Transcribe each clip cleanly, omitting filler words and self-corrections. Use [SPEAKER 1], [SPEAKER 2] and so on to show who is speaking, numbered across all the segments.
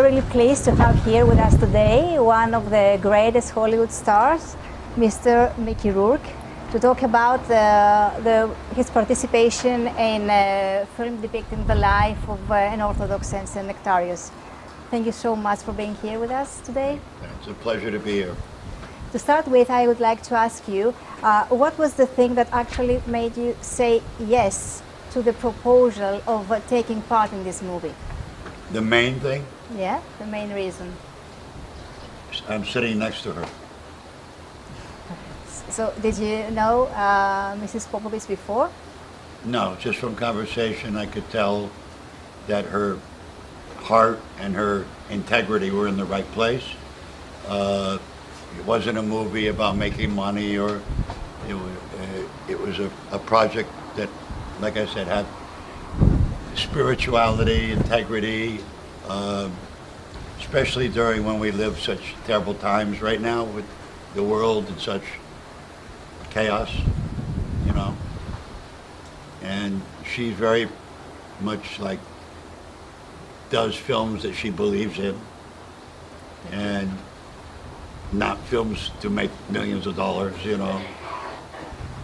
[SPEAKER 1] really pleased to have here with us today one of the greatest Hollywood stars, Mr. Mickey Rourke, to talk about his participation in a film depicting the life of an Orthodox Saint Nektarios. Thank you so much for being here with us today.
[SPEAKER 2] It's a pleasure to be here.
[SPEAKER 1] To start with, I would like to ask you, what was the thing that actually made you say yes to the proposal of taking part in this movie?
[SPEAKER 2] The main thing?
[SPEAKER 1] Yeah, the main reason.
[SPEAKER 2] I'm sitting next to her.
[SPEAKER 1] So, did you know Mrs. Popovich before?
[SPEAKER 2] No, just from conversation I could tell that her heart and her integrity were in the right place. It wasn't a movie about making money, or it was a project that, like I said, had spirituality, integrity, especially during when we live such terrible times right now with the world in such chaos, you know. And she's very much like does films that she believes in, and not films to make millions of dollars, you know.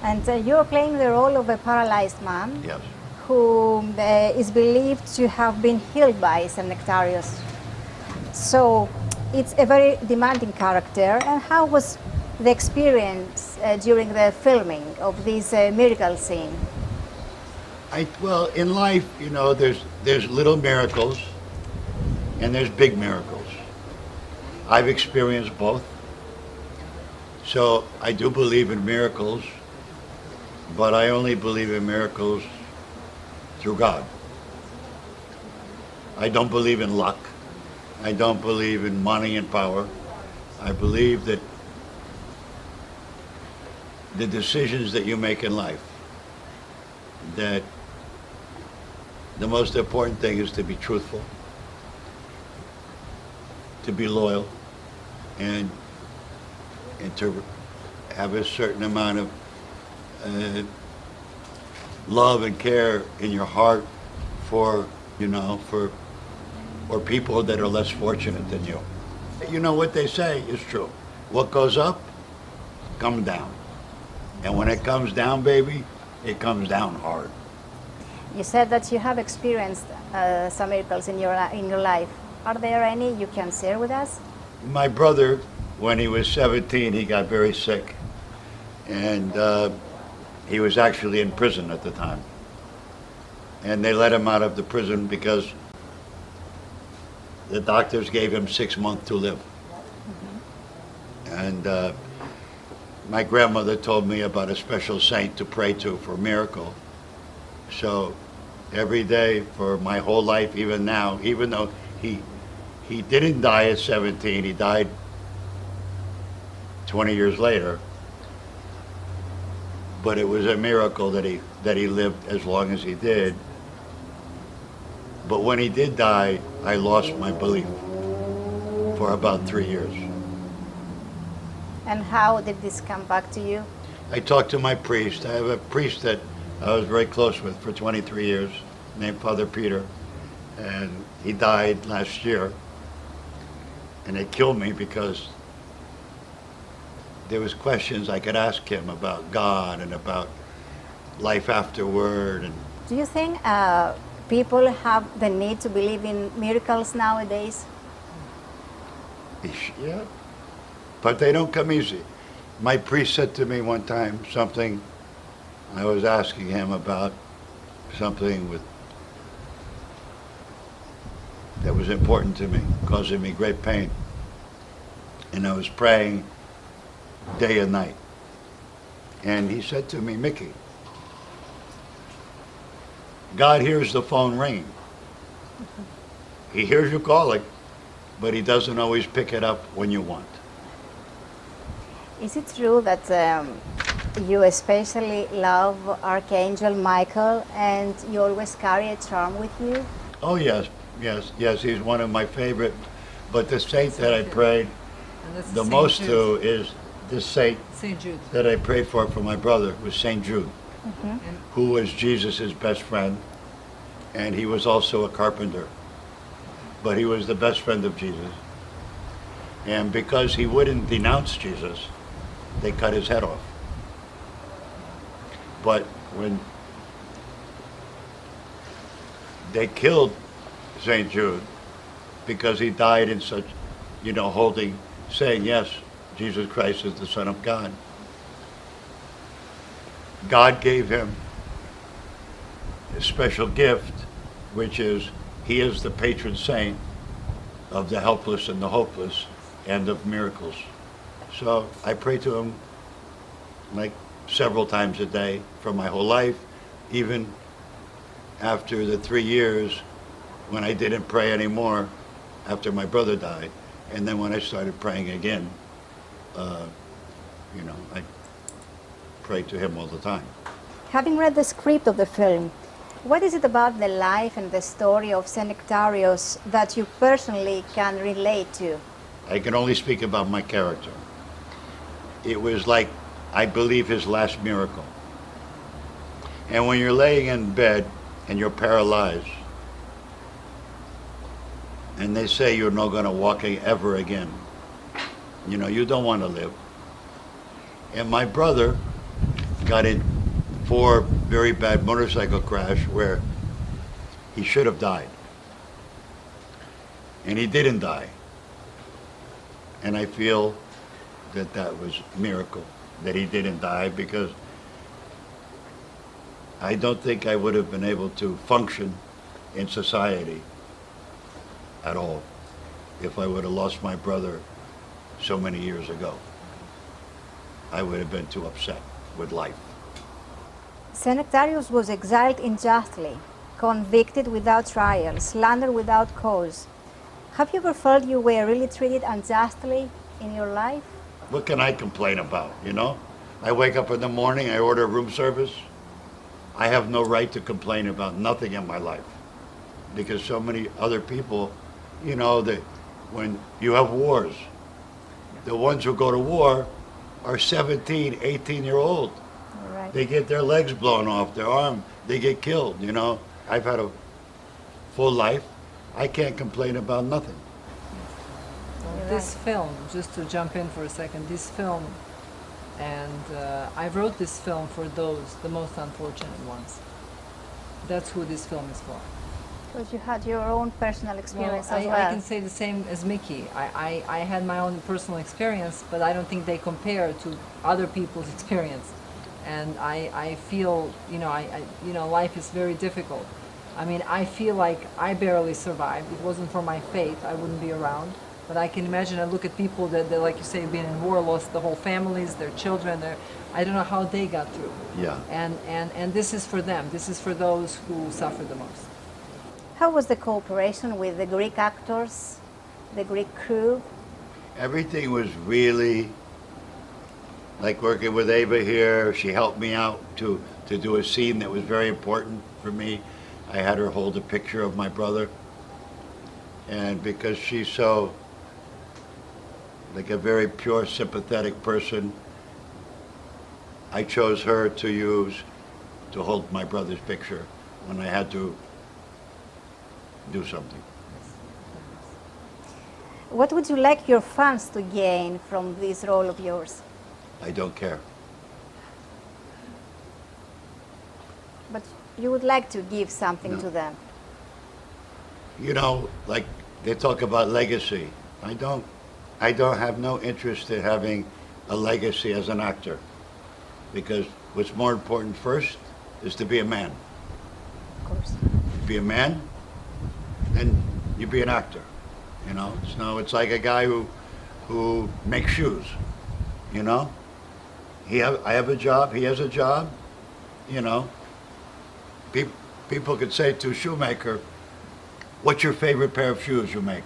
[SPEAKER 1] And you're playing the role of a paralyzed man.
[SPEAKER 2] Yes.
[SPEAKER 1] Who is believed to have been healed by Saint Nektarios. So it's a very demanding character. And how was the experience during the filming of this miracle scene?
[SPEAKER 2] Well, in life, you know, there's little miracles and there's big miracles. I've experienced both. So I do believe in miracles, but I only believe in miracles through God. I don't believe in luck. I don't believe in money and power. I believe that the decisions that you make in life, that the most important thing is to be truthful, to be loyal, and to have a certain amount of love and care in your heart for, you know, for people that are less fortunate than you. You know, what they say is true. What goes up, comes down. And when it comes down, baby, it comes down hard.
[SPEAKER 1] You said that you have experienced some miracles in your life. Are there any you can share with us?
[SPEAKER 2] My brother, when he was 17, he got very sick. And he was actually in prison at the time. And they let him out of the prison because the doctors gave him 6 months to live. Mm-hmm. And my grandmother told me about a special saint to pray to for a miracle. So every day for my whole life, even now, even though he didn't die at 17, he died 20 years later. But it was a miracle that he lived as long as he did. But when he did die, I lost my belief for about 3 years.
[SPEAKER 1] And how did this come back to you?
[SPEAKER 2] I talked to my priest. I have a priest that I was very close with for 23 years, named Father Peter. And he died last year. And it killed me because there was questions I could ask him about God and about life afterward. And
[SPEAKER 1] do you think people have the need to believe in miracles nowadays?
[SPEAKER 2] Yeah, but they don't come easy. My priest said to me one time something, I was asking him about something that was important to me, causing me great pain. And I was praying day and night. And he said to me, Mickey, God hears the phone ringing. He hears you calling, but he doesn't always pick it up when you want.
[SPEAKER 1] Is it true that you especially love Archangel Michael and you always carry a charm with you?
[SPEAKER 2] Oh yes, yes, yes, he's one of my favorite. But the saint that I prayed the most to is this saint
[SPEAKER 3] Saint Jude.
[SPEAKER 2] that I prayed for my brother was Saint Jude,
[SPEAKER 1] Mm-hmm.
[SPEAKER 2] who was Jesus' best friend, and he was also a carpenter. but he was the best friend of Jesus. And because he wouldn't denounce Jesus, they cut his head off. But when they killed St. Jude, because he died in such, saying, yes, Jesus Christ is the Son of God, God gave him a special gift, which is he is the patron saint of the helpless and the hopeless and of miracles. So I pray to him like several times a day for my whole life, even after the 3 years when I didn't pray anymore after my brother died. And then when I started praying again, I pray to him all the time.
[SPEAKER 1] Having read the script of the film, what is it about the life and the story of Saint Nektarios that you personally can relate to?
[SPEAKER 2] I can only speak about my character. It was like, I believe, his last miracle. And when you're laying in bed and you're paralyzed, and they say you're not going to walk ever again, you don't want to live. And my brother got in 4 very bad motorcycle crash where he should have died. And he didn't die. And I feel that that was a miracle, that he didn't die, because I don't think I would have been able to function in society at all if I would have lost my brother so many years ago. I would have been too upset with life.
[SPEAKER 1] Saint Nektarios was exiled unjustly, convicted without trial, slandered without cause. Have you ever felt you were really treated unjustly in your life?
[SPEAKER 2] What can I complain about, I wake up in the morning, I order room service. I have no right to complain about nothing in my life, because so many other people, when you have wars, the ones who go to war are 17, 18-year-old.
[SPEAKER 1] Right.
[SPEAKER 2] They get their legs blown off, their arm, they get killed, I've had a full life. I can't complain about nothing.
[SPEAKER 3] This film, just to jump in for a second, this film, and I wrote this film for the most unfortunate ones. That's who this film is for.
[SPEAKER 1] Because you had your own personal experience
[SPEAKER 3] Well,
[SPEAKER 1] as well.
[SPEAKER 3] I can say the same as Mickey. I had my own personal experience, but I don't think they compare to other people's experience. And I feel, life is very difficult. I mean, I feel like I barely survived. It wasn't for my faith, I wouldn't be around. But I can imagine, I look at people that like you say, been in war, lost the whole families, their children, I don't know how they got through.
[SPEAKER 2] Yeah.
[SPEAKER 3] And this is for them. This is for those who suffer the most.
[SPEAKER 1] How was the cooperation with the Greek actors, the Greek crew?
[SPEAKER 2] Everything was really like working with Ava here. She helped me out to do a scene that was very important for me. I had her hold a picture of my brother. And because she's so, like a very pure, sympathetic person, I chose her to use to hold my brother's picture when I had to do something.
[SPEAKER 1] What would you like your fans to gain from this role of yours?
[SPEAKER 2] I don't care.
[SPEAKER 1] But you would like to give something
[SPEAKER 2] No.
[SPEAKER 1] to them.
[SPEAKER 2] Like they talk about legacy. I don't have no interest in having a legacy as an actor, because what's more important first is to be a man.
[SPEAKER 1] Of course.
[SPEAKER 2] Be a man, and you be an actor. So it's like a guy who makes shoes. I have a job. He has a job. People could say to a shoemaker, "What's your favorite pair of shoes you make?"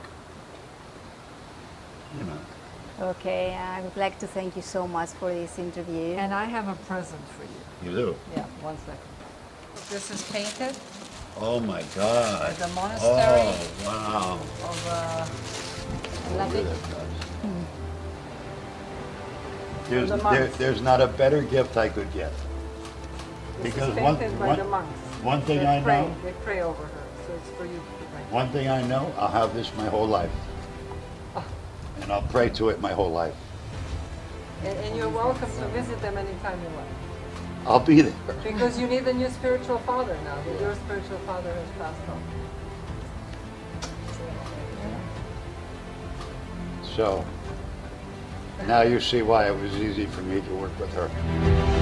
[SPEAKER 1] Okay, I would like to thank you so much for this interview.
[SPEAKER 3] And I have a present for you.
[SPEAKER 2] You do.
[SPEAKER 3] Yeah, 1 second. This is painted
[SPEAKER 2] Oh my God.
[SPEAKER 3] at the monastery
[SPEAKER 2] Oh wow.
[SPEAKER 3] of the monks.
[SPEAKER 2] There's not a better gift I could get.
[SPEAKER 3] This
[SPEAKER 2] Because
[SPEAKER 3] is painted by the monks.
[SPEAKER 2] one thing I know,
[SPEAKER 3] They pray over her. So it's for you. Right.
[SPEAKER 2] One thing I know, I'll have this my whole life. And I'll pray to it my whole life.
[SPEAKER 3] And you're welcome to visit them anytime you want.
[SPEAKER 2] I'll be there.
[SPEAKER 3] Because you need a new spiritual father now. Your spiritual father has passed on.
[SPEAKER 2] So, now you see why it was easy for me to work with her.